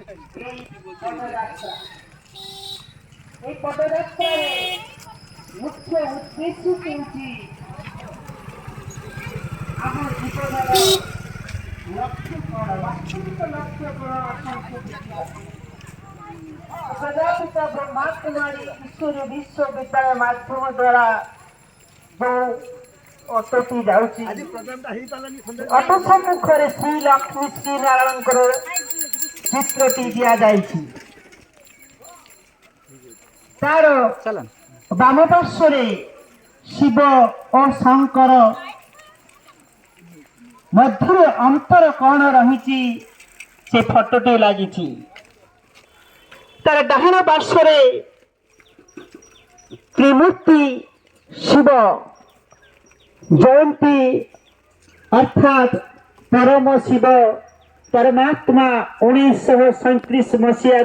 এই পদযাত্রার মুখ্য উদ্দেশ্য হচ্ছে আমার জীবনের লক্ষ্য করা, বাস্তবিক লক্ষ্য করা প্রজাপিতা ব্রহ্মা কুমারী ঈশ্বরী বিশ্ববিদ্যালয় মাধ্যম দ্বারা অটোটি যাଉଛି ଅଟୋ ସମ୍ମୁଖରେ ଶ୍ରୀ ଲକ୍ଷ୍ମୀ ଶ୍ରୀ ନାରାୟଣଙ୍କର ଚିତ୍ରଟି ଦିଆଯାଇଛି। ତାର ବାମ ପାର୍ଶ୍ୱରେ ଶିବ ଓ ଶଙ୍କର ମଧ୍ୟରେ ଅନ୍ତର କଣ ରହିଛି ସେ ଫଟୋଟି ଲାଗିଛି। ତାର ଡାହାଣ ପାର୍ଶ୍ୱରେ ତ୍ରିମୂର୍ତ୍ତି ଶିବ जयंती अर्थात परम शिव परमात्मा 1937 मसीह